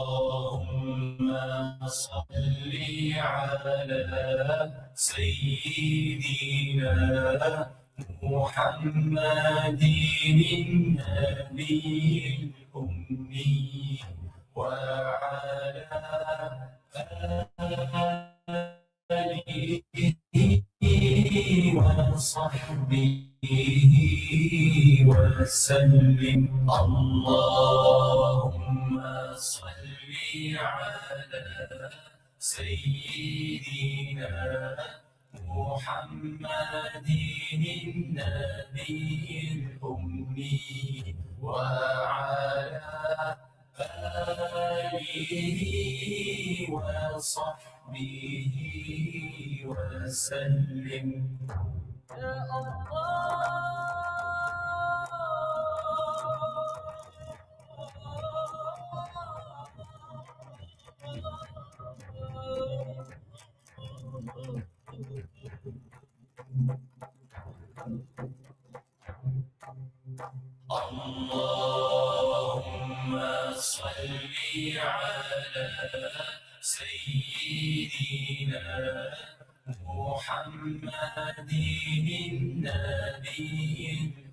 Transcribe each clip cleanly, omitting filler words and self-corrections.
اللهم صل على سيدنا محمد النبي الأمي وعلى آله وصحبه وسلم. اللهم صل على سيدنا محمد النبي الأمي وعلى آله وصحبه وسلم. يا اللهم صل على سيدنا محمد النبي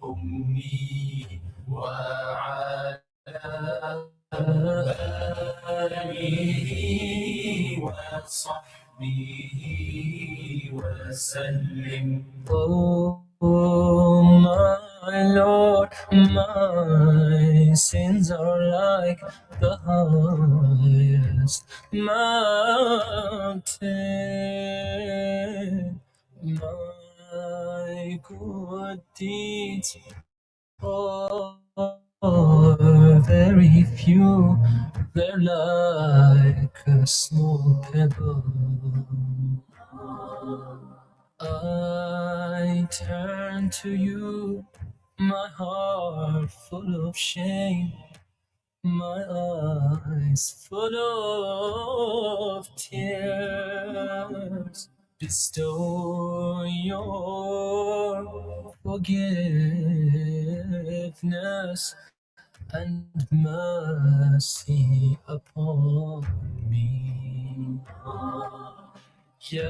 الأمي وعلى آله وصحبه وسلم. Oh my Lord, my sins are like the highest mountain. My good deeds are very few, they're like a small pebble. I turn to you, my heart full of shame, my eyes full of tears. Bestow your forgiveness and mercy upon me. Ya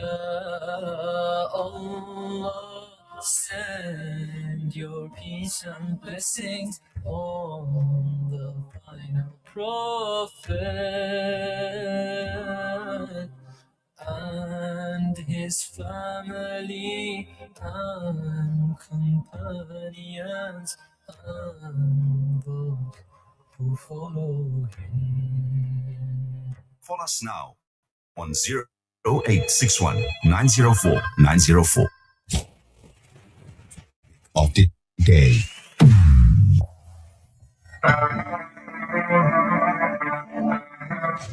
Allah, send your peace and blessings on the final prophet and his family and companions and those who follow him. Call us now on 0861 904 904 of the day.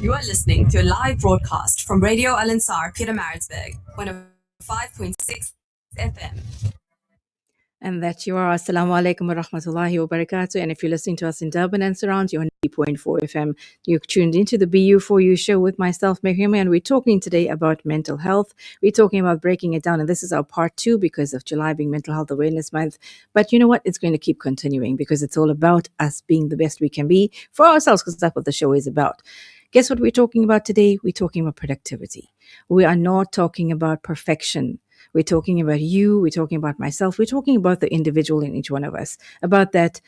You are listening to a live broadcast from Radio Al Ansar, Pietermaritzburg, 105.6 FM. And that you are. Assalamu alaikum wa rahmatullahi wa barakatuh. And if you're listening to us in Durban and surrounds, you're on 90.4 FM. You're tuned into the BU4U Show with myself, Miriam, and we're talking today about mental health. We're talking about breaking it down, and this is our part 2 because of July being Mental Health Awareness Month. But you know what? It's going to keep continuing because it's all about us being the best we can be for ourselves, because that's what the show is about. Guess what we're talking about today? We're talking about productivity. We are not talking about perfection. We're talking about you. We're talking about myself. We're talking about the individual in each one of us. About that,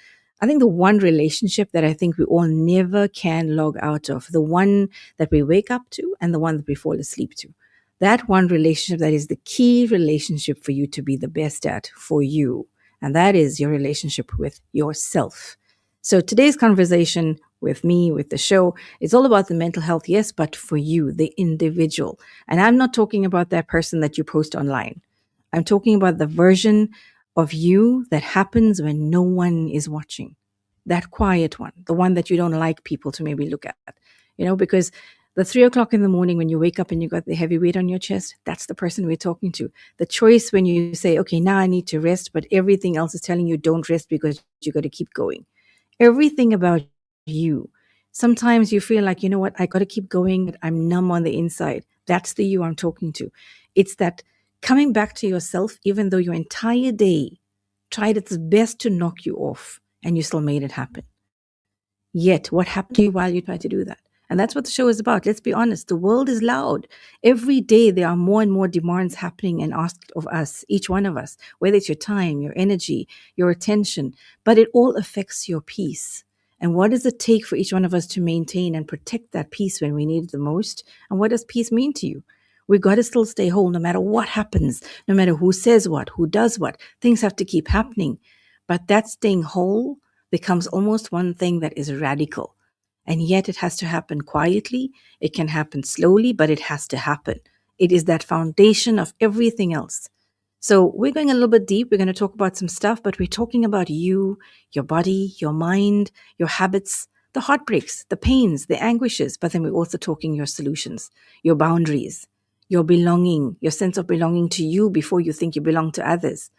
I think the one relationship that I think we all never can log out of, the one that we wake up to and the one that we fall asleep to. That one relationship that is the key relationship for you to be the best at for you. And that is your relationship with yourself. So today's conversation with me, with the show, is all about the mental health, yes, but for you, the individual. And I'm not talking about that person that you post online. I'm talking about the version of you that happens when no one is watching. That quiet one, the one that you don't like people to maybe look at, because the 3 o'clock in the morning when you wake up and you got the heavy weight on your chest, that's the person we're talking to. The choice when you say, okay, now I need to rest, but everything else is telling you don't rest because you got to keep going. Everything about you Sometimes you feel like, you know what, I got to keep going, but I'm numb on the inside. That's the you I'm talking to. It's that coming back to yourself, even though your entire day tried its best to knock you off and you still made it happen. Yet, what happened to you while you tried to do that? And that's what the show is about. Let's be honest. The world is loud. Every day, there are more and more demands happening and asked of us, each one of us, whether it's your time, your energy, your attention, but it all affects your peace. And what does it take for each one of us to maintain and protect that peace when we need it the most? And what does peace mean to you? We got to still stay whole no matter what happens, no matter who says what, who does what. Things have to keep happening. But that staying whole becomes almost one thing that is radical. And yet it has to happen quietly. It can happen slowly, but it has to happen. It is that foundation of everything else. So we're going a little bit deep. We're going to talk about some stuff, but we're talking about you, your body, your mind, your habits, the heartbreaks, the pains, the anguishes, but then we're also talking your solutions, your boundaries, your belonging, your sense of belonging to you before you think you belong to others.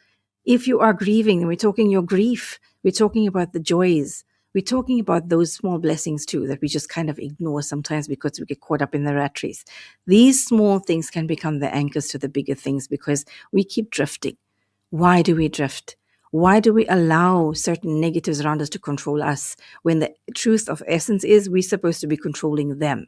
If you are grieving, then we're talking your grief. We're talking about the joys. We're talking about those small blessings too that we just kind of ignore sometimes because we get caught up in the rat race. These small things can become the anchors to the bigger things because we keep drifting. Why do we drift? Why do we allow certain negatives around us to control us when the truth of essence is we're supposed to be controlling them?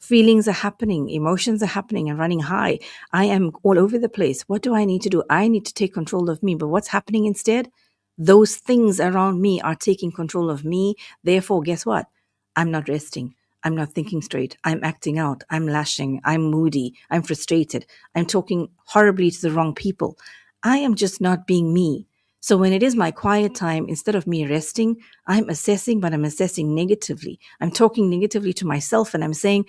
Feelings are happening, emotions are happening and running high. I am all over the place. What do I need to do? I need to take control of me. But what's happening instead? Those things around me are taking control of me. Therefore, guess what? I'm not resting. I'm not thinking straight. I'm acting out. I'm lashing. I'm moody. I'm frustrated. I'm talking horribly to the wrong people. I am just not being me. So when it is my quiet time, instead of me resting, I'm assessing, but I'm assessing negatively. I'm talking negatively to myself and I'm saying,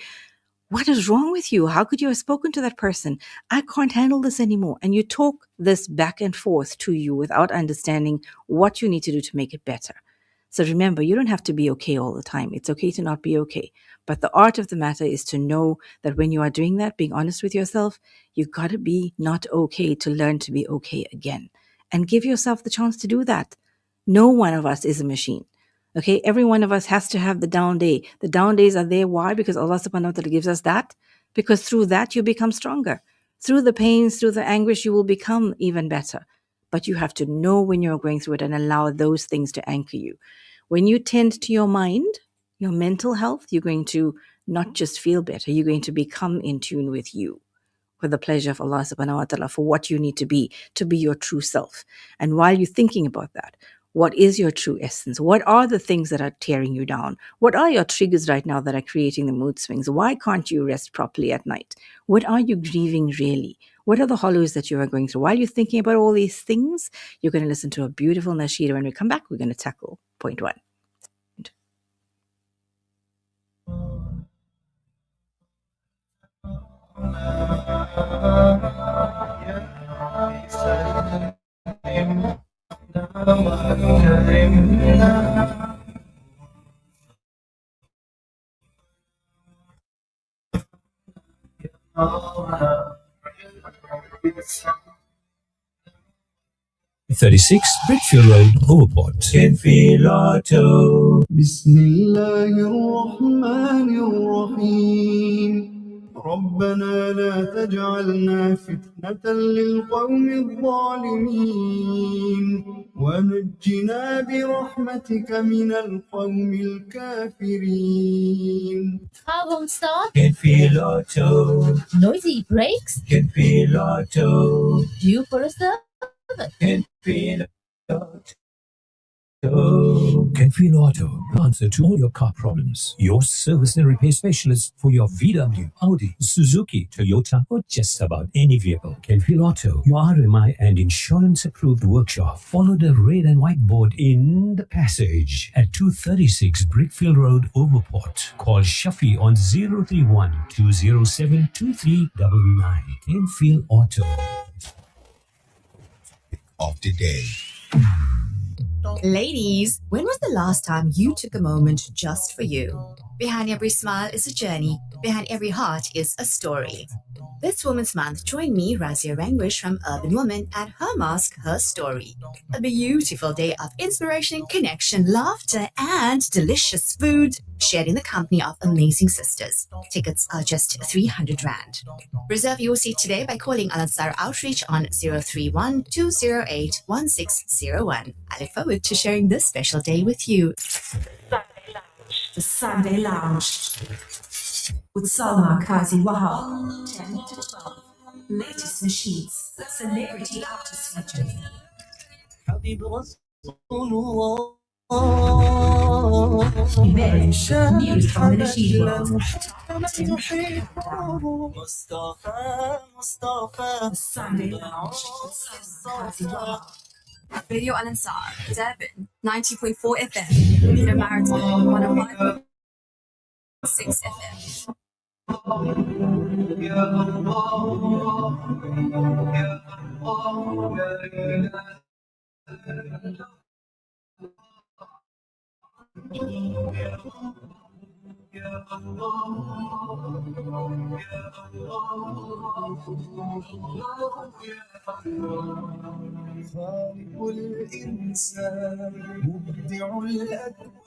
what is wrong with you? How could you have spoken to that person? I can't handle this anymore. And you talk this back and forth to you without understanding what you need to do to make it better. So remember, you don't have to be okay all the time. It's okay to not be okay. But the art of the matter is to know that when you are doing that, being honest with yourself, you got to be not okay to learn to be okay again. And give yourself the chance to do that. No one of us is a machine. Okay, every one of us has to have the down day. The down days are there. Why? Because Allah subhanahu wa ta'ala gives us that. Because through that, you become stronger. Through the pains, through the anguish, you will become even better. But you have to know when you're going through it and allow those things to anchor you. When you tend to your mind, your mental health, you're going to not just feel better, you're going to become in tune with you. For the pleasure of Allah subhanahu wa ta'ala, for what you need to be your true self. And while you're thinking about that, what is your true essence? What are the things that are tearing you down? What are your triggers right now that are creating the mood swings? Why can't you rest properly at night? What are you grieving really? What are the hollows that you are going through? While you're thinking about all these things, you're going to listen to a beautiful nasheed. When we come back, we're going to tackle point one. #36 Brickfield Road, Overport. Kenfield Auto. بسم الله الرحمن الرحيم ربنا لا تجعلنا فتنة للقوم الظالمين ونجنا برحمتك من القوم الكافرين. Car won't start. Kenfield Auto. Noisy brakes. Kenfield Auto. Due for a service. Kenfield Auto. Kenfield Auto, answer to all your car problems. Your service and repair specialist for your VW, Audi, Suzuki, Toyota, or just about any vehicle. Kenfield Auto, your RMI and insurance approved workshop. Follow the red and white board in the passage at 236 Brickfield Road, Overport. Call Shafi on 031 207 2399. Kenfield Auto. Of the day. Ladies, when was the last time you took a moment just for you? Behind every smile is a journey. Behind every heart is a story. This Women's Month, join me, Razia Rangwish from Urban Woman, at Her Mask, Her Story. A beautiful day of inspiration, connection, laughter, and delicious food shared in the company of amazing sisters. Tickets are just 300 Rand. Reserve your seat today by calling Al Ansar Outreach on 031 208 1601. I look forward to sharing this special day with you. The Sunday Lounge with Salma Kazi Wahab, 10 to 12. Latest machines, celebrity artist features. News from the Nasheed world. The Sunday Lounge with Salma Kazi Wahab. Radio Al Ansar, Durban, 90.4 FM. Peter Maritzburg, 105.6 FM. خالق الإنسان مبدع الأكوان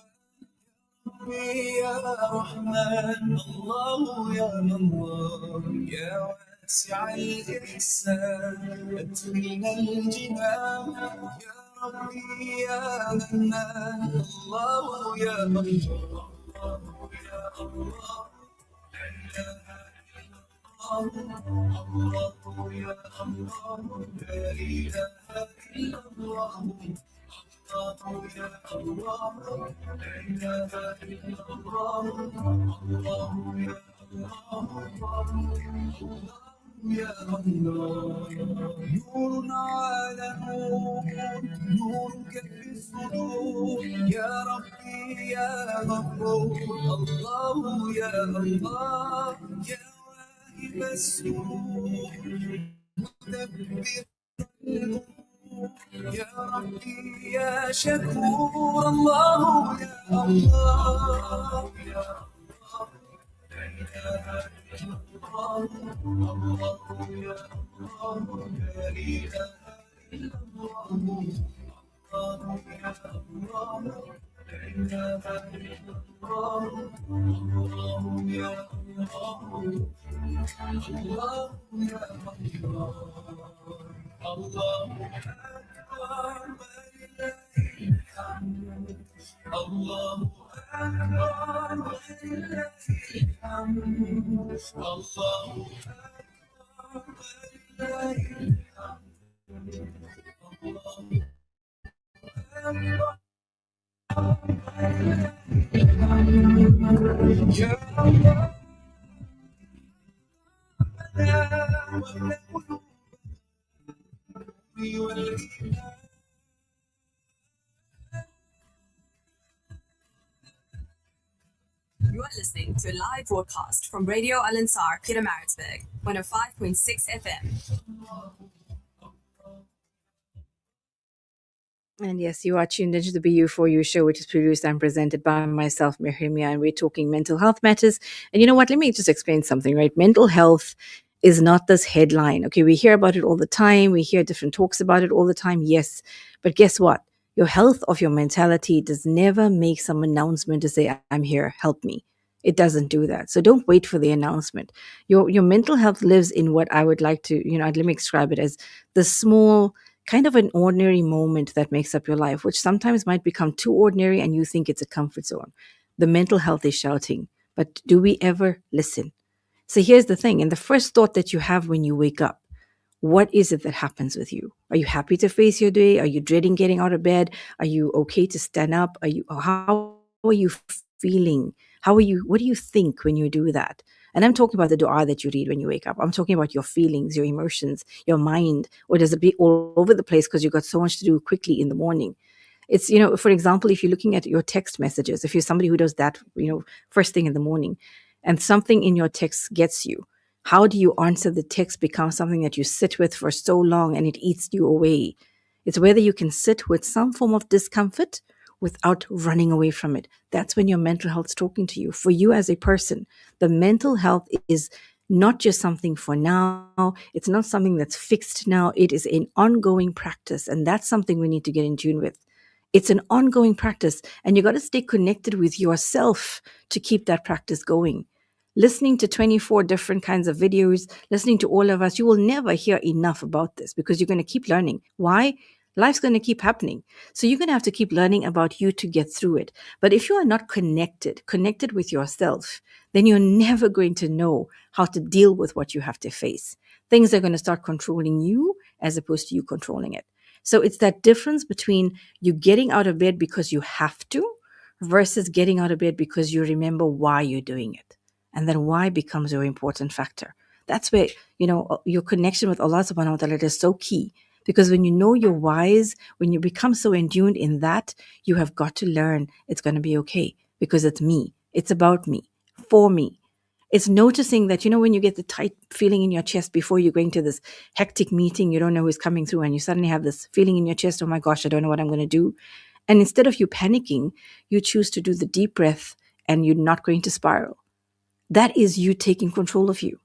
يا رحمن الله يا الله يا واسع الإحسان أدخلنا الجنان يا ربي يا منان الله يا الله يا الله الله يا الله لا إله إلا الله الله يا الله لا إله إلا الله الله يا الله يا الله نور على نور نورك في الصدور يا ربي يا غفور الله يا الله يا واهب السرور مدبر الأمور يا ربي يا شكور الله يا الله يا الله لا إله إلا الله الله يا الله لا إله إلا الله الله يا الله لا إله إلا الله الله يا الله الله يا الله الله أكبر ولله الحمد الله أكبر ولله الحمد الله أكبر ولله الحمد الله أكبر يا الله You are listening to a live broadcast from Radio Al Ansar, Peter Maritzburg, 105.6 FM. And yes, you are tuned into the BU4U Show, which is produced and presented by myself, Mehrimia, and we're talking mental health matters. And you know what? Let me just explain something, right? Mental health is not this headline. Okay, we hear about it all the time. We hear different talks about it all the time. Yes. But guess what? Your health of your mentality does never make some announcement to say, I'm here, help me. It doesn't do that. So don't wait for the announcement. Your mental health lives in what I would like to, let me describe it as the small, kind of an ordinary moment that makes up your life, which sometimes might become too ordinary and you think it's a comfort zone. The mental health is shouting, but do we ever listen? So here's the thing. And the first thought that you have when you wake up, what is it that happens with you? Are you happy to face your day? Are you dreading getting out of bed? Are you okay to stand up? How are you feeling? What do you think when you do that? And I'm talking about the dua that you read when you wake up. I'm talking about your feelings, your emotions, your mind, or does it be all over the place because you've got so much to do quickly in the morning? It's, for example, if you're looking at your text messages, if you're somebody who does that, first thing in the morning, and something in your text gets you, how do you answer the text becomes something that you sit with for so long and it eats you away. It's whether you can sit with some form of discomfort without running away from it. That's when your mental health is talking to you. For you as a person, the mental health is not just something for now. It's not something that's fixed now. It is an ongoing practice. And that's something we need to get in tune with. It's an ongoing practice, and you got to stay connected with yourself to keep that practice going. Listening to 24 different kinds of videos, listening to all of us, you will never hear enough about this because you're going to keep learning. Why? Life's going to keep happening. So you're going to have to keep learning about you to get through it. But if you are not connected with yourself, then you're never going to know how to deal with what you have to face. Things are going to start controlling you as opposed to you controlling it. So it's that difference between you getting out of bed because you have to versus getting out of bed because you remember why you're doing it. And then why becomes your important factor. That's where, your connection with Allah subhanahu wa ta'ala is so key. Because when you know your whys, when you become so endued in that, you have got to learn it's going to be okay because it's me. It's about me, for me. It's noticing that, when you get the tight feeling in your chest before you're going to this hectic meeting, you don't know who's coming through, and you suddenly have this feeling in your chest, oh my gosh, I don't know what I'm going to do. And instead of you panicking, you choose to do the deep breath and you're not going to spiral. That is you taking control of you.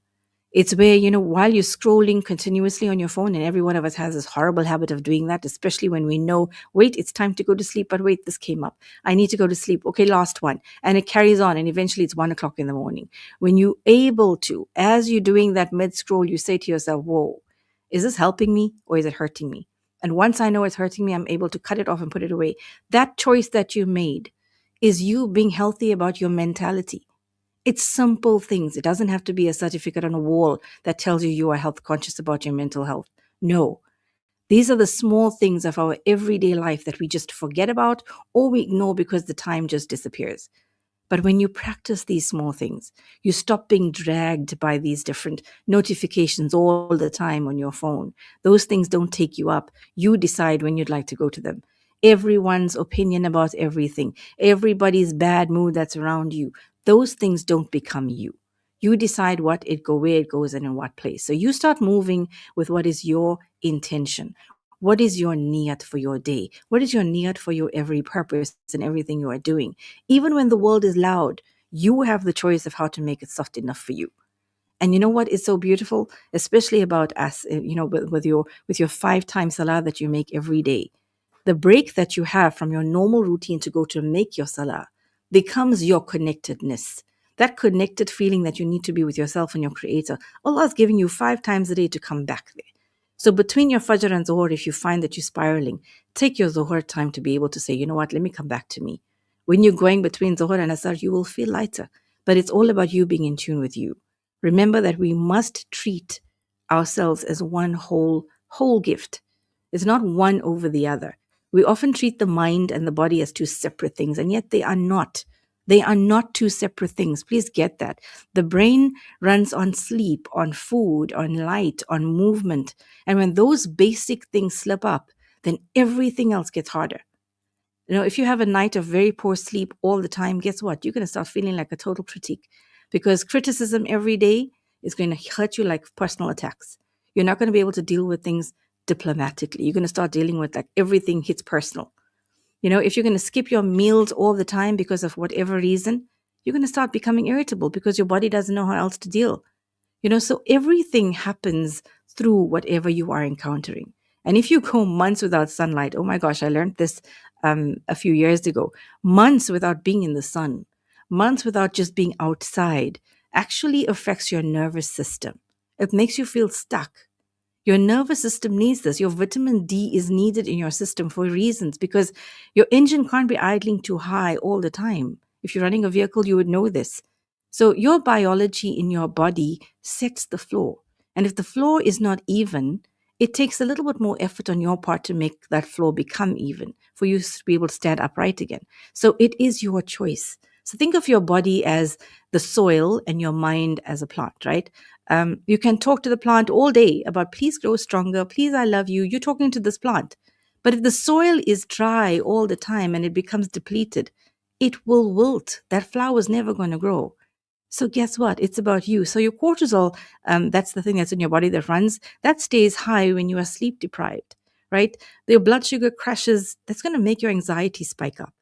It's where, while you're scrolling continuously on your phone, and every one of us has this horrible habit of doing that, especially when we know, wait, it's time to go to sleep, but wait, this came up. I need to go to sleep. Okay, last one. And it carries on, and eventually it's 1 o'clock in the morning. When you're able to, as you're doing that mid-scroll, you say to yourself, whoa, is this helping me or is it hurting me? And once I know it's hurting me, I'm able to cut it off and put it away. That choice that you made is you being healthy about your mentality. It's simple things. It doesn't have to be a certificate on a wall that tells you are health conscious about your mental health. No. These are the small things of our everyday life that we just forget about or we ignore because the time just disappears. But when you practice these small things, you stop being dragged by these different notifications all the time on your phone. Those things don't take you up. You decide when you'd like to go to them. Everyone's opinion about everything, everybody's bad mood that's around you, those things don't become you. You decide where it goes and in what place. So you start moving with what is your intention. What is your niyat for your day? What is your niyat for your every purpose and everything you are doing? Even when the world is loud, you have the choice of how to make it soft enough for you. And you know what is so beautiful, especially about us, with your 5 times salah that you make every day. The break that you have from your normal routine to go to make your salah becomes your connectedness. That connected feeling that you need to be with yourself and your creator. Allah is giving you 5 times a day to come back there. So between your Fajr and Zuhur, if you find that you're spiraling, take your Zuhur time to be able to say, you know what, let me come back to me. When you're going between Zuhur and Asr, you will feel lighter. But it's all about you being in tune with you. Remember that we must treat ourselves as one whole gift. It's not one over the other. We often treat the mind and the body as 2 separate things, and yet they are not. They are not 2 separate things. Please get that. The brain runs on sleep, on food, on light, on movement. And when those basic things slip up, then everything else gets harder. If you have a night of very poor sleep all the time, guess what? You're going to start feeling like a total critique because criticism every day is going to hurt you like personal attacks. You're not going to be able to deal with things diplomatically. You're going to start dealing with like everything hits personal. If you're going to skip your meals all the time because of whatever reason, you're going to start becoming irritable because your body doesn't know how else to deal. So everything happens through whatever you are encountering. And if you go months without sunlight, oh my gosh, I learned this a few years ago, months without being in the sun, months without just being outside actually affects your nervous system. It makes you feel stuck. Your nervous system needs this. Your vitamin D is needed in your system for reasons because your engine can't be idling too high all the time. If you're running a vehicle, you would know this. So your biology in your body sets the floor. And if the floor is not even, it takes a little bit more effort on your part to make that floor become even, for you to be able to stand upright again. So it is your choice. So think of your body as the soil and your mind as a plant, right? You can talk to the plant all day about please grow stronger, please I love you. You're talking to this plant. But if the soil is dry all the time and it becomes depleted, it will wilt. That flower is never going to grow. So guess what? It's about you. So your cortisol, that's the thing that's in your body that runs, that stays high when you are sleep deprived, right? Your blood sugar crashes. That's going to make your anxiety spike up.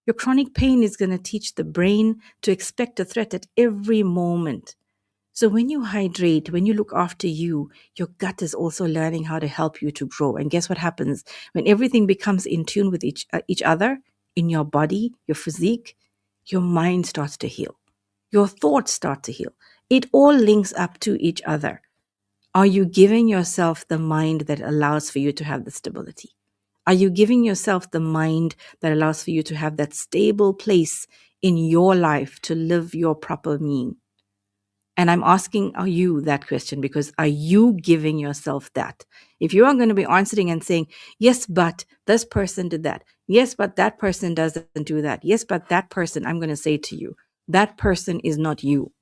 Your chronic pain is going to teach the brain to expect a threat at every moment. So when you hydrate, when you look after you, your gut is also learning how to help you to grow. And guess what happens? When everything becomes in tune with each other, in your body, your physique, your mind starts to heal. Your thoughts start to heal. It all links up to each other. Are you giving yourself the mind that allows for you to have the stability? Are you giving yourself the mind that allows for you to have that stable place in your life to live your proper mean? And I'm asking you that question because are you giving yourself that? If you are going to be answering and saying, yes, but this person did that. Yes, but that person doesn't do that. Yes, but that person, I'm going to say to you, that person is not you.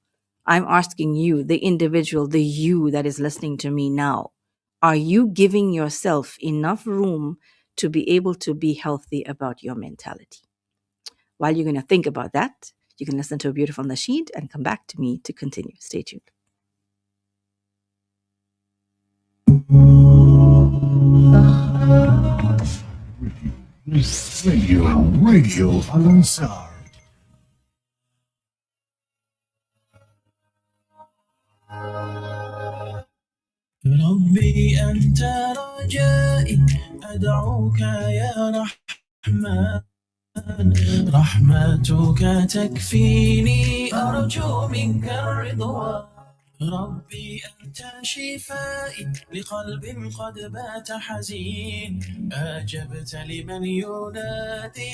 I'm asking you, the individual, the you that is listening to me now, are you giving yourself enough room to be able to be healthy about your mentality? While you're going to think about that, you can listen to a beautiful nasheed and come back to me to continue. Stay tuned. Radio Al-Ansar. ربي أنت رجائي أدعوك يا رحمن رحمتك تكفيني أرجو منك الرضوان ربي أنت شفائي لقلب قد بات حزين أجبت لمن ينادي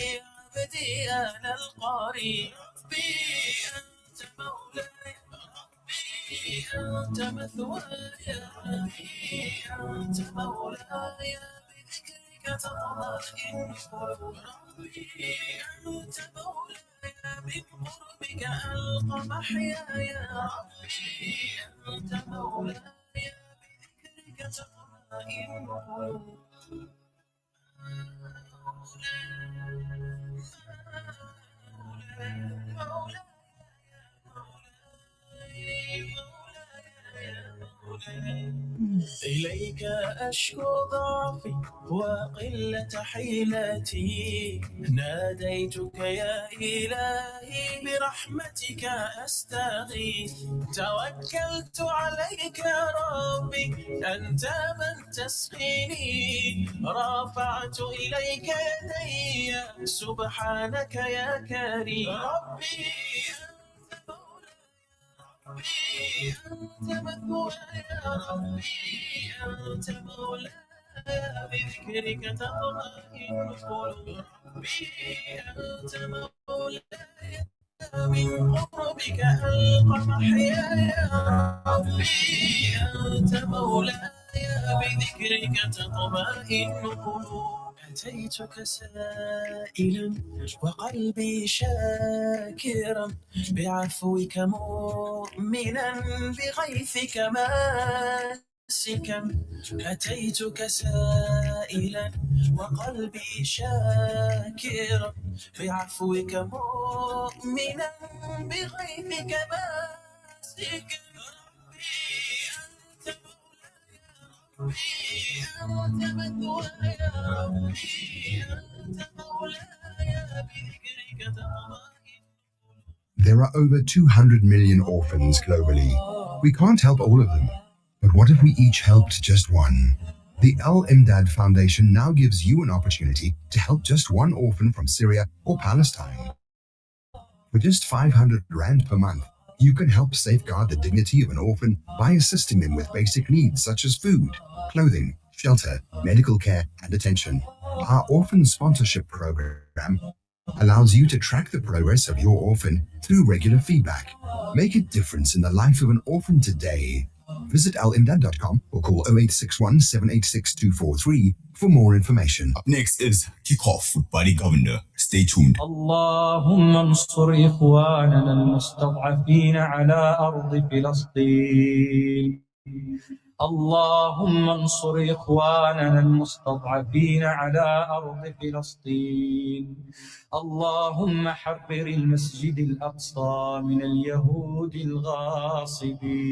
عبدي أنا القريب ربي أنت مولاي ربي أنت مثواي ربي أنت مولاي بذكرك تطمئن قلوب ربي أنت مولاي من قربك ألقى محياي ربي أنت مولاي بذكرك تطمئن قلوب إليك أشكو ضعفي وقلة حيلتي ناديتك يا إلهي برحمتك أستغيث توكلت عليك ربي أنت من تسقيني رفعت إليك يدي سبحانك يا كريم ربي ربي أنت مثواي ربي أنت مولاي بذكرك تطمئن قلوب ربي أنت مولاي من قربك ألقى محياي ربي أنت مولاي بذكرك تطمئن قلوب أتيتك سائلا وقلبي شاكرا بعفوك مؤمنا بغيثك ماسكا أتيتك سائلا وقلبي شاكرا بعفوك مؤمنا بغيثك ماسكا ربي أنت مثواي ربي أنت مولاي بذكرك تطمئن. There are over 200 million orphans globally. We can't help all of them. But what if we each helped just one? The Al Imdad Foundation now gives you an opportunity to help just one orphan from Syria or Palestine. For just 500 Rand per month, you can help safeguard the dignity of an orphan by assisting them with basic needs such as food, clothing, shelter, medical care, and attention. Our orphan sponsorship program allows you to track the progress of your orphan through regular feedback. Make a difference in the life of an orphan today. Visit alimdad.com or call 0861 786 243 for more information. Up next is Kickoff with Buddy Governor. Stay tuned. اللهم انصر إخواننا المستضعفين على أرض فلسطين اللهم انصر إخواننا المستضعفين على أرض فلسطين. اللهم حرر المسجد الأقصى من اليهود الغاصبين.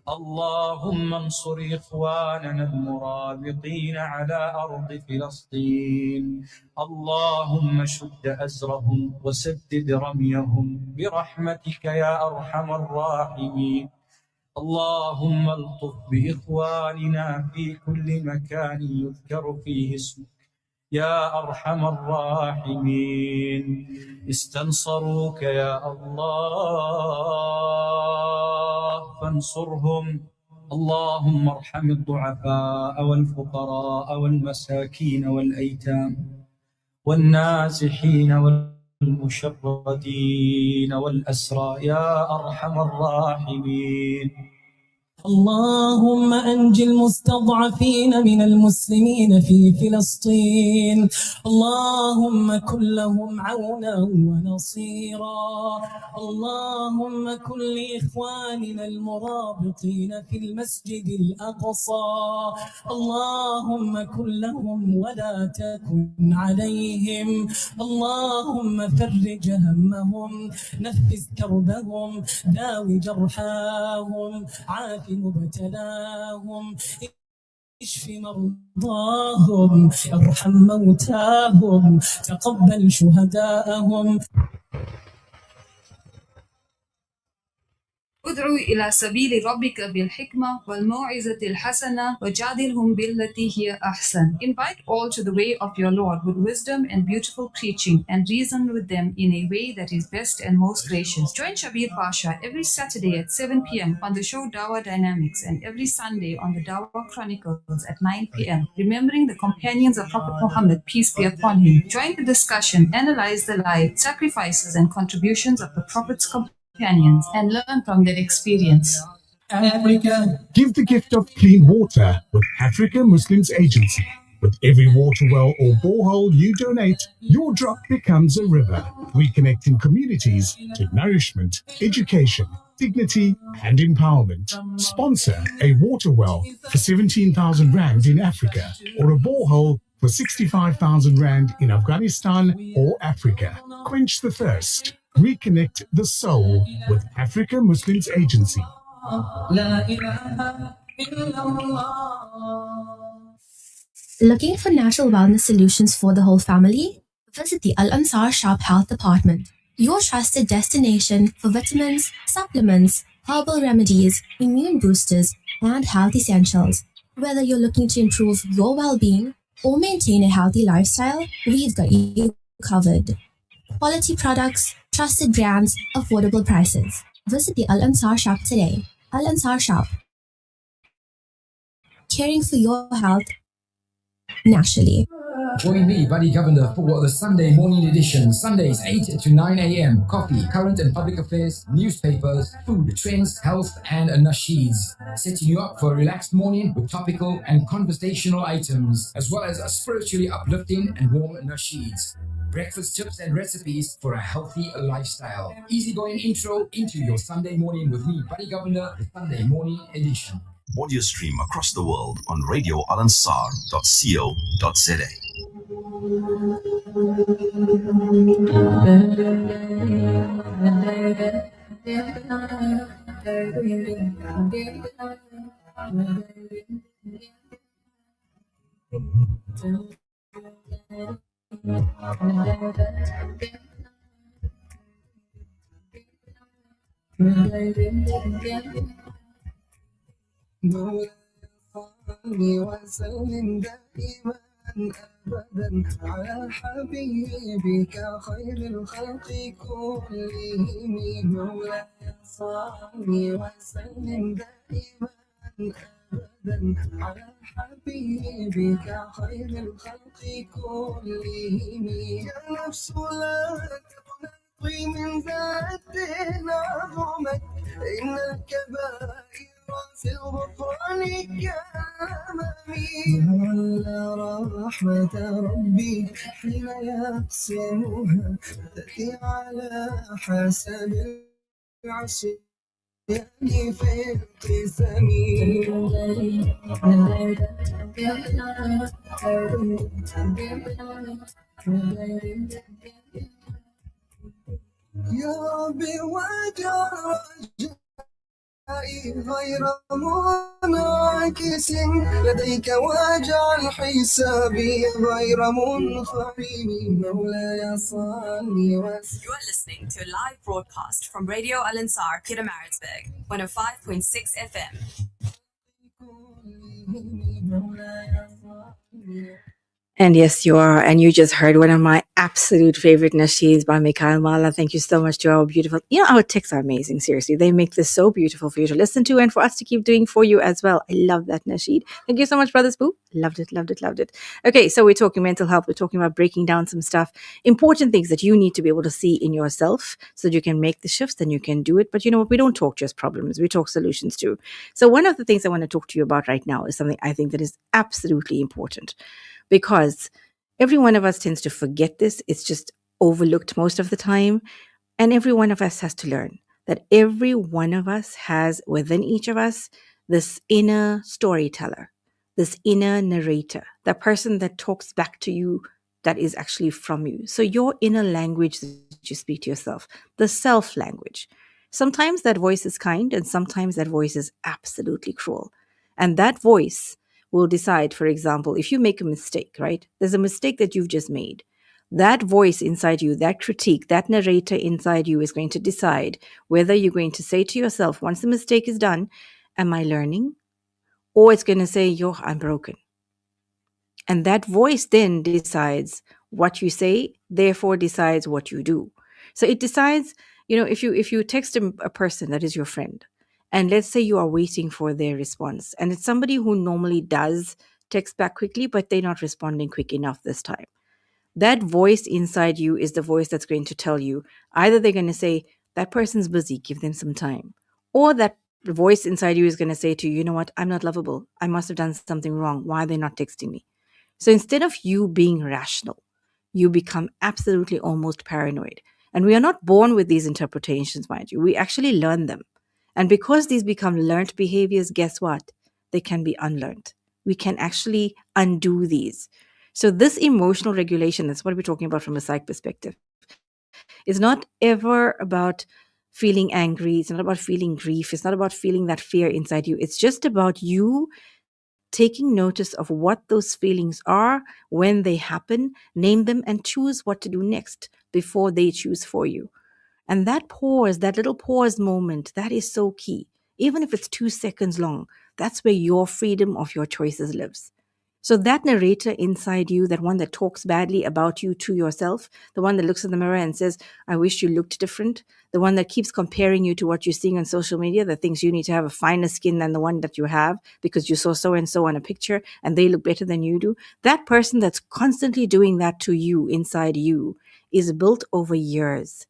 اللهم انصر إخواننا المرابطين على أرض فلسطين. اللهم شد أزرهم وسدد رميهم برحمتك يا أرحم الراحمين. اللهم الطف بإخواننا في كل مكان يذكر فيه اسمك يا أرحم الراحمين. استنصروك يا الله فانصرهم. اللهم ارحم الضعفاء والفقراء والمساكين والأيتام والنازحين والمشردين والأسرى يا أرحم الراحمين. اللهم أنج المستضعفين من المسلمين في فلسطين. اللهم كن لهم عونا ونصيرا. اللهم كن لإخواننا المرابطين في المسجد الأقصى. اللهم كن لهم ولا تكن عليهم. اللهم فرج همهم، نفس كربهم، داوي جرحاهم، عاف مبتلاهم، اشف مرضاهم، ارحم موتاهم، تقبل شهداءهم. ادعو إلى سبيل ربك بالحكمة والموعظة الحسنة وجادلهم بالتي هي أحسن. Invite all to the way of your Lord with wisdom and beautiful preaching, and reason with them in a way that is best and most gracious. Join Shabir Pasha every Saturday at 7 p.m. on the show Dawah Dynamics, and every Sunday on the Dawah Chronicles at 9 p.m. Remembering the companions of Prophet Muhammad, peace be upon him. Join the discussion, analyze the life, sacrifices and contributions of the Prophet's companions, and learn from their experience. Africa, give the gift of clean water with Africa Muslims Agency. With every water well or borehole you donate, your drop becomes a river, reconnecting communities to nourishment, education, dignity and empowerment. Sponsor a water well for 17,000 Rand in Africa, or a borehole for 65,000 Rand in Afghanistan or Africa. Quench the thirst. Reconnect the soul with Africa Muslims Agency. Looking for natural wellness solutions for the whole family? Visit the Al Ansar Shop Health Department, your trusted destination for vitamins, supplements, herbal remedies, immune boosters, and health essentials. Whether you're looking to improve your well-being or maintain a healthy lifestyle, we've got you covered. Quality products, trusted brands, affordable prices. Visit the Al Ansar Shop today. Al Ansar Shop. Caring for your health naturally. Join me, Buddy Governor, for the Sunday morning edition. Sundays 8 to 9 a.m. Coffee, current and public affairs, newspapers, food, trends, health, and nasheeds. Setting you up for a relaxed morning with topical and conversational items, as well as a spiritually uplifting and warm nasheeds. Breakfast tips and recipes for a healthy lifestyle. Easygoing intro into your Sunday morning with me, Buddy Governor, the Sunday morning edition. Audio stream across the world on radioalansar.co.za. مولاي وسلم دائما أبدا على حبيبك خير الخلق كلهم. مولاي صل وسلم دائما أبدا على حبيبك خير الخلق كلهم. يا نفس لا تقنطي من ذات عظمت، إن الكبائر في الغفران كامامي. ولا رحمة ربي حين يقسمها تأتي على حسب العصر. يعني في ابتسامي يا ربي وجه غير منعكس لديك واجعل حسابي غير منخرم مولاي صل وسلم. You're listening to a live broadcast from Radio Al Ansar, Pietermaritzburg, 105.6 FM. And yes, you are. And you just heard one of my absolute favorite nasheeds by Mikhail Mala. Thank you so much to our beautiful, our texts are amazing. Seriously, they make this so beautiful for you to listen to and for us to keep doing for you as well. I love that nasheed. Thank you so much, Brothers Boo. Loved it, loved it, loved it. Okay, so we're talking mental health. We're talking about breaking down some stuff, important things that you need to be able to see in yourself so that you can make the shifts and you can do it. But you know what? We don't talk just problems. We talk solutions too. So one of the things I want to talk to you about right now is something I think that is absolutely important, because every one of us tends to forget this. It's just overlooked most of the time. And every one of us has to learn that every one of us has within each of us this inner storyteller, this inner narrator, the person that talks back to you that is actually from you. So your inner language that you speak to yourself, the self language. Sometimes that voice is kind and sometimes that voice is absolutely cruel. And that voice will decide, for example, if you make a mistake, right? There's a mistake that you've just made. That voice inside you, that critique, that narrator inside you is going to decide whether you're going to say to yourself, once the mistake is done, am I learning? Or it's going to say, yo, I'm broken. And that voice then decides what you say, therefore decides what you do. So it decides, if you text a person that is your friend, and let's say you are waiting for their response, and it's somebody who normally does text back quickly, but they're not responding quick enough this time. That voice inside you is the voice that's going to tell you either they're going to say, that person's busy, give them some time. Or that voice inside you is going to say to you, you know what, I'm not lovable. I must have done something wrong. Why are they not texting me? So instead of you being rational, you become absolutely almost paranoid. And we are not born with these interpretations, mind you. We actually learn them. And because these become learned behaviors, guess what? They can be unlearned. We can actually undo these. So this emotional regulation, that's what we're talking about from a psych perspective, is not ever about feeling angry. It's not about feeling grief. It's not about feeling that fear inside you. It's just about you taking notice of what those feelings are when they happen, name them, and choose what to do next before they choose for you. And that pause, that little pause moment, that is so key. Even if it's 2 seconds long, that's where your freedom of your choices lives. So that narrator inside you, that one that talks badly about you to yourself, the one that looks in the mirror and says, I wish you looked different, the one that keeps comparing you to what you're seeing on social media, that thinks you need to have a finer skin than the one that you have because you saw so-and-so on a picture and they look better than you do, that person that's constantly doing that to you inside you is built over years.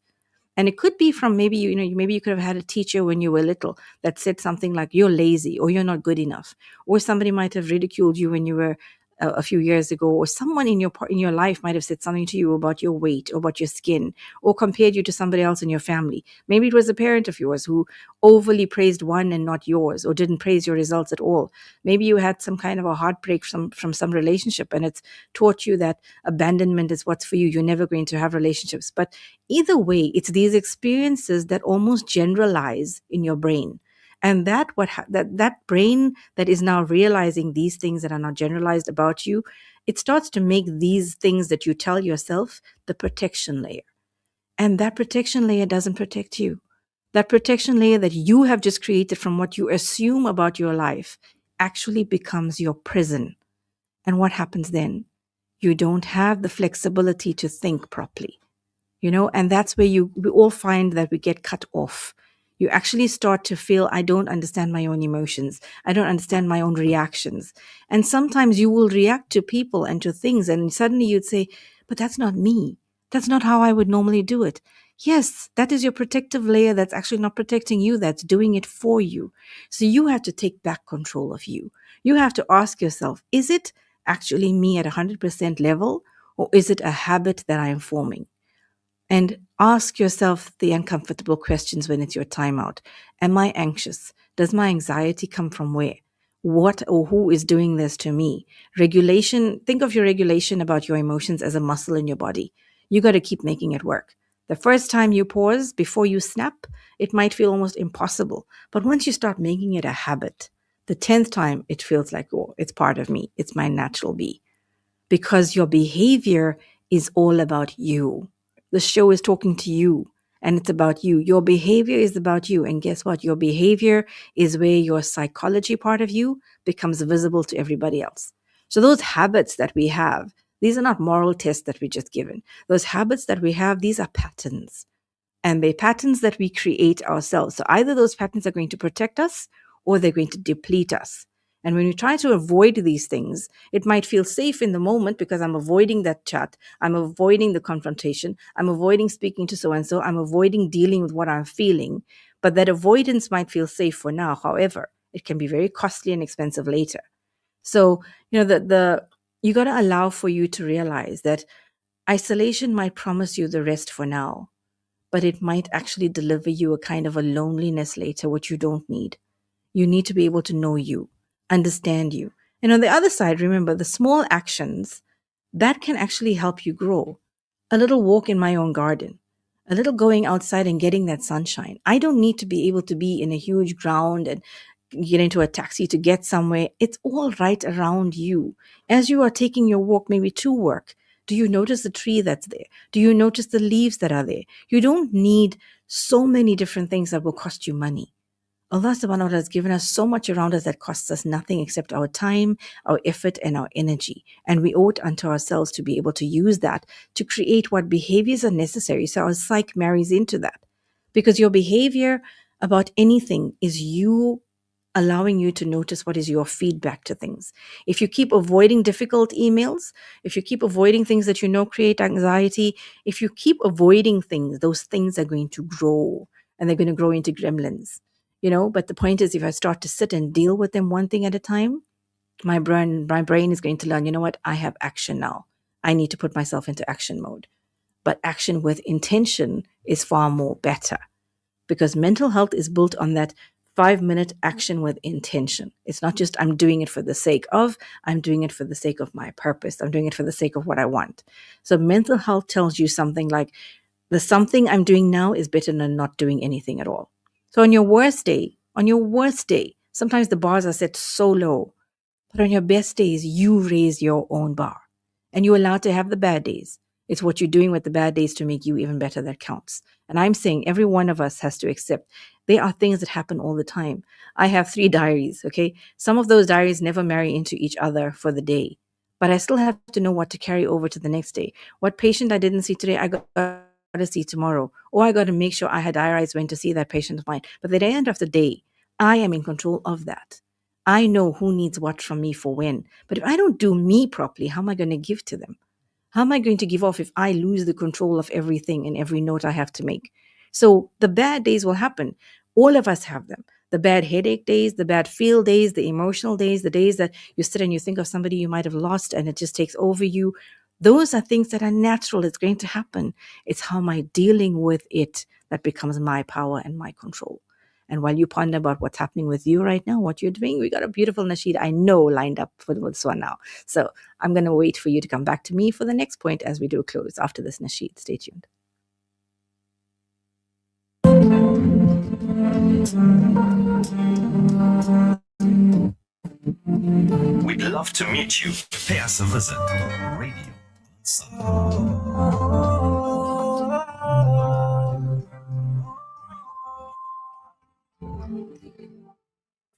And it could be from maybe you could have had a teacher when you were little that said something like, you're lazy or you're not good enough. Or somebody might have ridiculed you when you were a few years ago, or someone in your life might have said something to you about your weight or about your skin, or compared you to somebody else in your family. Maybe it was a parent of yours who overly praised one and not yours, or didn't praise your results at all. Maybe you had some kind of a heartbreak from some relationship, and it's taught you that abandonment is what's for you. You're never going to have relationships. But either way, it's these experiences that almost generalize in your brain. And that brain that is now realizing these things that are now generalized about you, it starts to make these things that you tell yourself the protection layer. And that protection layer doesn't protect you. That protection layer that you have just created from what you assume about your life actually becomes your prison. And what happens then? You don't have the flexibility to think properly. And that's where we all find that we get cut off. You actually start to feel, I don't understand my own emotions. I don't understand my own reactions. And sometimes you will react to people and to things, and suddenly you'd say, but that's not me. That's not how I would normally do it. Yes, that is your protective layer that's actually not protecting you, that's doing it for you. So you have to take back control of you. You have to ask yourself, is it actually me at 100% level, or is it a habit that I am forming? And ask yourself the uncomfortable questions when it's your time out. Am I anxious? Does my anxiety come from where? What or who is doing this to me? Regulation, think of your regulation about your emotions as a muscle in your body. You got to keep making it work. The first time you pause before you snap, it might feel almost impossible. But once you start making it a habit, the 10th time it feels like, oh, it's part of me. It's my natural be. Because your behavior is all about you. The show is talking to you and it's about you. Your behavior is about you. And guess what? Your behavior is where your psychology part of you becomes visible to everybody else. So those habits that we have, these are not moral tests that we just given. Those habits that we have, these are patterns. And they're patterns that we create ourselves. So either those patterns are going to protect us or they're going to deplete us. And when we try to avoid these things, it might feel safe in the moment because I'm avoiding that chat. I'm avoiding the confrontation. I'm avoiding speaking to so-and-so. I'm avoiding dealing with what I'm feeling. But that avoidance might feel safe for now. However, it can be very costly and expensive later. So, you got to allow for you to realize that isolation might promise you the rest for now, but it might actually deliver you a kind of a loneliness later, which you don't need. You need to be able to know you, understand you. And on the other side, remember the small actions that can actually help you grow. A little walk in my own garden, a little going outside and getting that sunshine. I don't need to be able to be in a huge ground and get into a taxi to get somewhere. It's all right around you. As you are taking your walk, maybe to work, do you notice the tree that's there? Do you notice the leaves that are there? You don't need so many different things that will cost you money. Allah subhanahu wa ta'ala has given us so much around us that costs us nothing except our time, our effort, and our energy. And we owe it unto ourselves to be able to use that to create what behaviors are necessary. So our psyche marries into that. Because your behavior about anything is you allowing you to notice what is your feedback to things. If you keep avoiding difficult emails, if you keep avoiding things that you know create anxiety, if you keep avoiding things, those things are going to grow and they're going to grow into gremlins. But the point is, if I start to sit and deal with them one thing at a time, my brain is going to learn, you know what, I have action now. I need to put myself into action mode. But action with intention is far more better because mental health is built on that 5-minute action with intention. It's not just I'm doing it for the sake of, I'm doing it for the sake of my purpose. I'm doing it for the sake of what I want. So mental health tells you something like the something I'm doing now is better than not doing anything at all. So on your worst day, sometimes the bars are set so low, but on your best days, you raise your own bar and you're allowed to have the bad days. It's what you're doing with the bad days to make you even better that counts. And I'm saying every one of us has to accept there are things that happen all the time. I have 3 diaries, okay? Some of those diaries never marry into each other for the day, but I still have to know what to carry over to the next day. What patient I didn't see today, I got to see tomorrow. Or I got to make sure I had diarized when to see that patient of mine. But at the end of the day, I am in control of that. I know who needs what from me for when. But if I don't do me properly, how am I going to give to them? How am I going to give off if I lose the control of everything and every note I have to make? So the bad days will happen. All of us have them. The bad headache days, the bad feel days, the emotional days, the days that you sit and you think of somebody you might have lost and it just takes over you. Those are things that are natural. It's going to happen. It's how am I dealing with it that becomes my power and my control. And while you ponder about what's happening with you right now, what you're doing, we got a beautiful nasheed I know lined up for this one now. So I'm going to wait for you to come back to me for the next point as we do close after this nasheed. Stay tuned. We'd love to meet you. Pay us a visit. Radio.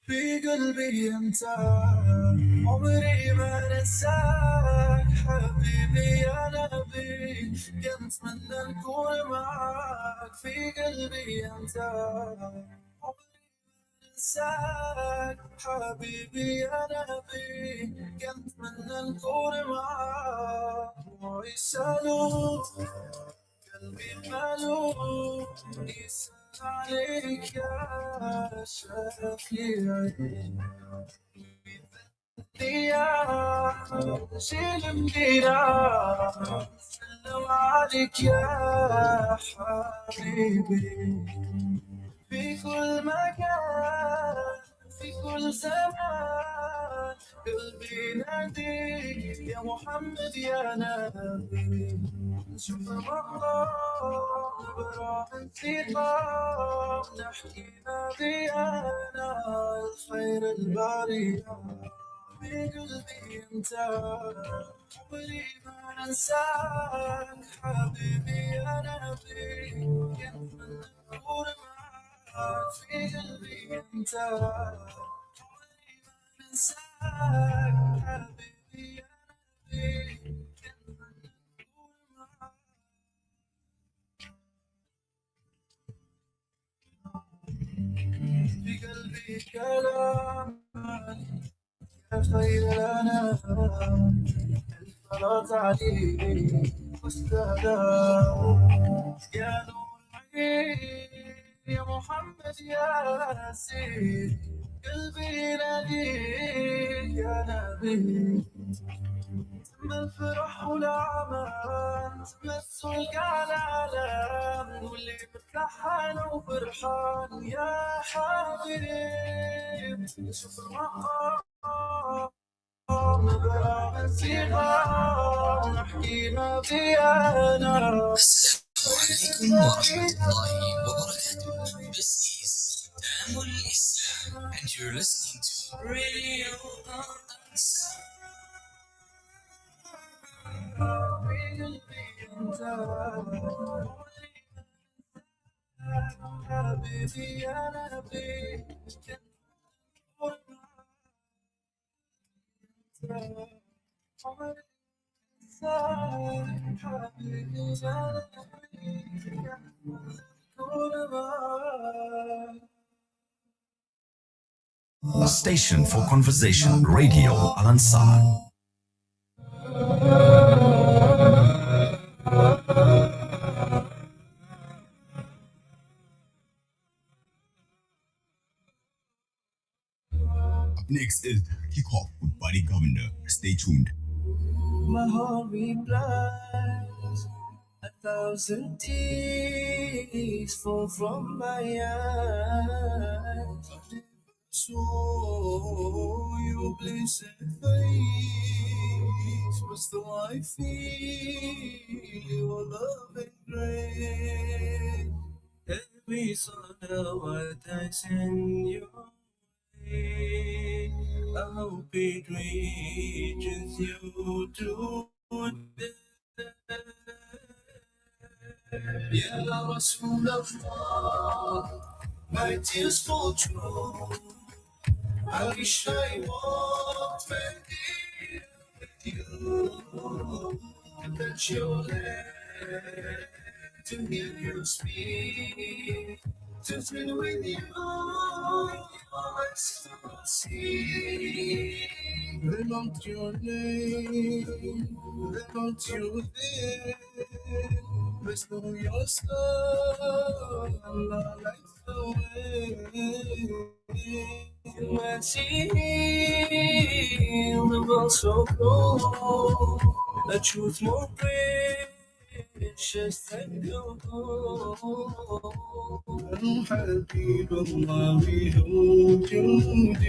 في قلبي انت عمري ما نساك حبيبي يا نبي كنت من نكون معاك في قلبي انت عمري ما نساك حبيبي يا نبي كنت من نكون معاك ويسألوا قلبي مالو يسأل عليك يا شافي الرياح شيل المديرة سلم عليك يا حبيبي في كل مكان في كل زمان قلبي ناديك يا محمد يا نبي نشوف المقام نبرع انتقام نحكي نبينا الخير البرية في قلبي انت عمري ما ننساك حبيبي يا نبي يتمنى نكون معاك في قلبي انت عمري ما ننساك حبيبي يا نبي يتمنى نكون معاك في قلبي كلامك يا خير الأنام الصلاة عليك والسلام يا نور العين يا محمد يا سيد قلبي يناديك يا نبي تم الفرح والأمان تم السلك على العالم واللي متلحن وفرحان يا حبيب شوف المقام نبرع الصغار نحكينا بيانا السلام عليكم ورحمة الله وبركاته. This is Damul Islam and you're listening to Radio Ansar. حبيبي يا نبي A station for conversation, Radio Al Ansar. Up next is Kickoff with Buddy Governor. Stay tuned. My heart replies, 1,000 tears fall from my eyes. So your blessed face was the I feel your love and grace. Every salawat I send your way, I hope it reaches you today. Ya Rasulullah, my tears fall true. I wish I walked back here with you. Touch your hand to hear you speak. To spend with you, your excellency. They want your name, they want you there. Restore your soul, Allah lights the way. Mercy, the world so cold, the truth more precious than gold. حبيب الله وجودي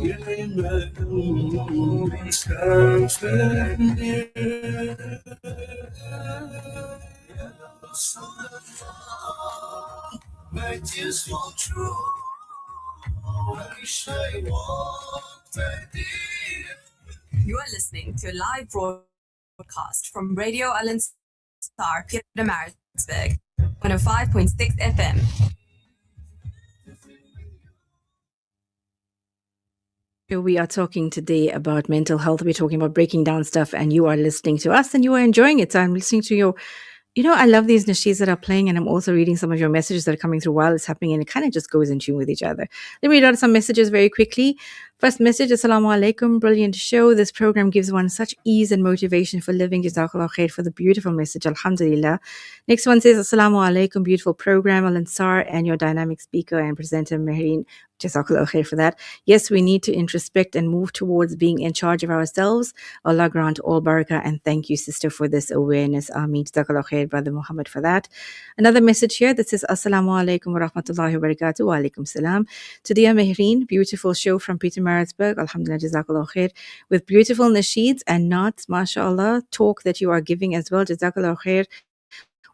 يا إمام الإسلام فهمني يا رسول الله my tears fall true I wish I walked back there. You are listening to a live broadcast from Radio Al Ansar, Pietermaritzburg, 105.6 FM. We are talking today about mental health. We're talking about breaking down stuff, and you are listening to us and you are enjoying it. So I'm listening to your, I love these nasheeds that are playing, and I'm also reading some of your messages that are coming through while it's happening, and it kind of just goes in tune with each other. Let me read out some messages very quickly. First message, Assalamu alaikum, brilliant show. This program gives one such ease and motivation for living. Jazakallah khair for the beautiful message, alhamdulillah. Next one says, Assalamu alaikum, beautiful program, Al Ansar, and your dynamic speaker and presenter, Mehreen. Jazakallah khair for that. Yes, we need to introspect and move towards being in charge of ourselves. Allah grant all barakah, and thank you, sister, for this awareness. Ameen. Jazakallah khair, Brother Muhammad, for that. Another message here that says, Assalamu alaikum wa rahmatullahi wa barakatuh. Wa alaikum salam. Today, Mehreen, beautiful show from Peter Maritzburg. Alhamdulillah, Jazakallah khair. With beautiful nasheeds and knots, mashallah, talk that you are giving as well. Jazakallah khair.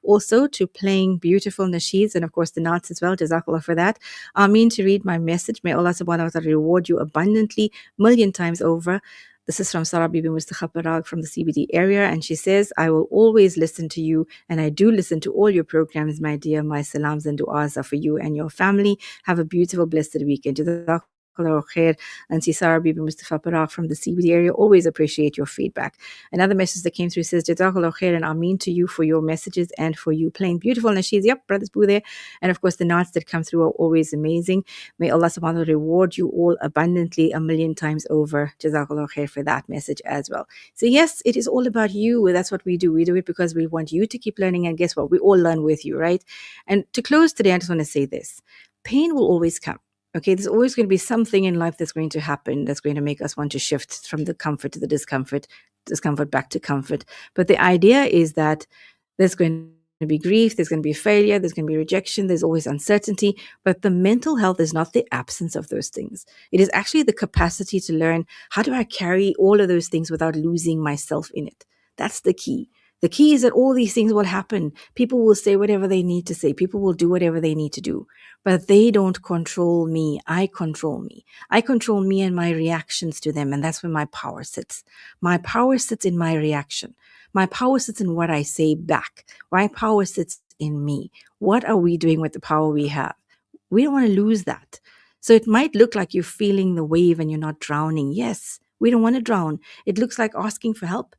Also to playing beautiful nasheeds and of course the knots as well. Jazakallah for that. Ameen to read my message. May Allah subhanahu wa ta'ala reward you abundantly, million times over. This is from Sarah Bibi Mustafa Parag from the CBD area, and she says, I will always listen to you, and I do listen to all your programs, my dear. My salams and du'as are for you and your family. Have a beautiful, blessed weekend. Jazakallah khair. And Sarah Bibi Mustafa Parag from the CBD area, always appreciate your feedback. Another message that came through says, Jazakallah khair and Ameen to you for your messages and for you playing beautiful nasheeds. Yep, Brothers Boo there. And of course, the knots that come through are always amazing. May Allah subhanahu wa ta'ala reward you all abundantly, a million times over. Jazakallah khair for that message as well. So yes, it is all about you. That's what we do. We do it because we want you to keep learning. And guess what? We all learn with you, right? And to close today, I just want to say this. Pain will always come. Okay, there's always going to be something in life that's going to happen that's going to make us want to shift from the comfort to the discomfort back to comfort. But the idea is that there's going to be grief, there's going to be failure, there's going to be rejection, there's always uncertainty. But the mental health is not the absence of those things. It is actually the capacity to learn, how do I carry all of those things without losing myself in it? That's the key. The key is that all these things will happen. People will say whatever they need to say. People will do whatever they need to do. But they don't control me. I control me. I control me and my reactions to them. And that's where my power sits. My power sits in my reaction. My power sits in what I say back. My power sits in me. What are we doing with the power we have? We don't want to lose that. So it might look like you're feeling the wave and you're not drowning. Yes, we don't want to drown. It looks like asking for help.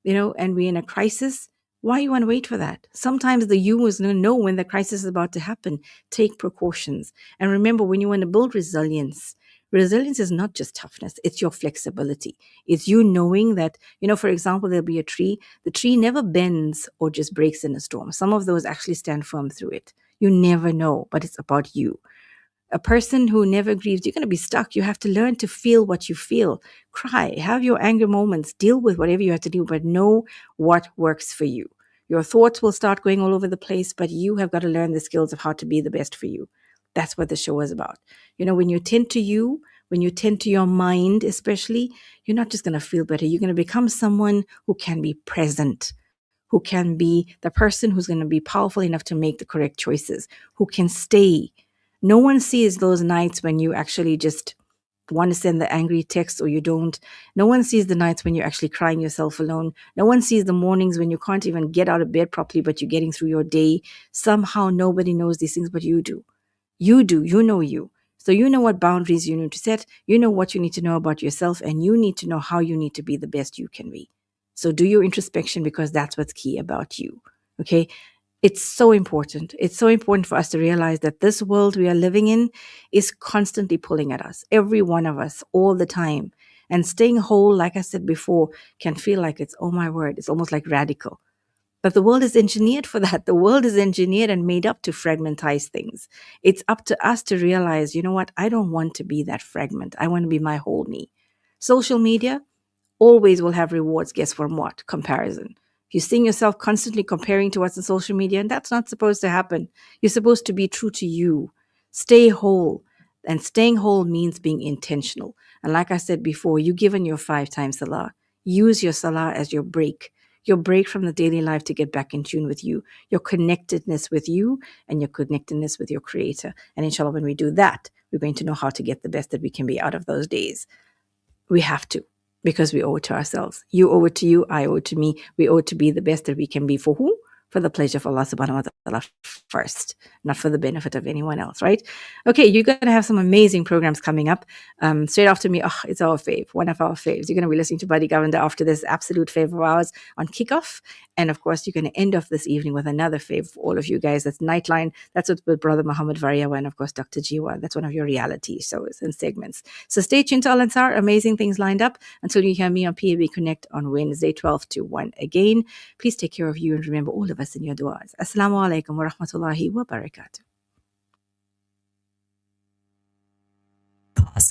And we're in a crisis. Why you want to wait for that? Sometimes the you is going to know when the crisis is about to happen. Take precautions. And remember, when you want to build resilience is not just toughness. It's your flexibility. It's you knowing that, for example, there'll be a tree. The tree never bends or just breaks in a storm. Some of those actually stand firm through it. You never know, but it's about you. A person who never grieves, you're going to be stuck. You have to learn to feel what you feel. Cry, have your anger moments, deal with whatever you have to do, but know what works for you. Your thoughts will start going all over the place, but you have got to learn the skills of how to be the best for you. That's what the show is about. When you tend to you, when you tend to your mind especially, you're not just going to feel better. You're going to become someone who can be present, who can be the person who's going to be powerful enough to make the correct choices, who can stay. No one sees those nights when you actually just want to send the angry text or you don't. No one sees the nights when you're actually crying yourself alone. No one sees the mornings when you can't even get out of bed properly, but you're getting through your day. Somehow nobody knows these things, but you do. You do. You know you. So you know what boundaries you need to set. You know what you need to know about yourself, and you need to know how you need to be the best you can be. So do your introspection, because that's what's key about you. Okay? It's so important. It's so important for us to realize that this world we are living in is constantly pulling at us, every one of us, all the time. And staying whole, like I said before, can feel like it's, oh my word, it's almost like radical. But the world is engineered for that. The world is engineered and made up to fragmentize things. It's up to us to realize, you know what? I don't want to be that fragment. I want to be my whole me. Social media always will have rewards. Guess from what? Comparison. You're seeing yourself constantly comparing to what's on social media, and that's not supposed to happen. You're supposed to be true to you. Stay whole. And staying whole means being intentional. And like I said before, you've given your 5 times salah. Use your salah as your break from the daily life to get back in tune with you, your connectedness with you, and your connectedness with your creator. And inshallah, when we do that, we're going to know how to get the best that we can be out of those days. We have to. Because we owe it to ourselves. You owe it to you, I owe it to me. We owe it to be the best that we can be for who? for the pleasure of Allah subhanahu wa ta'ala first, not for the benefit of anyone else, right? Okay, you're going to have some amazing programs coming up. Straight after me, it's our fave, one of our faves. You're going to be listening to Buddy Governor after this absolute fave of ours on Kickoff. And of course, you're going to end off this evening with another fave for all of you guys. That's Nightline. That's with Brother Muhammad Variawa and of course, Dr. Jiwa. That's one of your reality shows and segments. So stay tuned to Al Ansar. Amazing things lined up until you hear me on PAB Connect on Wednesday, 12 to 1 again. Please take care of you and remember all of us in your du'as. Assalamu alaikum wa rahmatullahi wa barakatuh.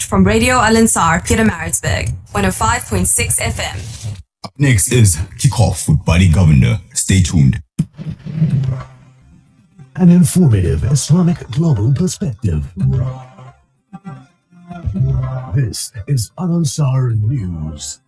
From Radio Al Ansar, Pietermaritzburg, 105.6 FM. Up next is Kickoff with Buddy Governor. Stay tuned. An informative Islamic global perspective. This is Al Ansar News.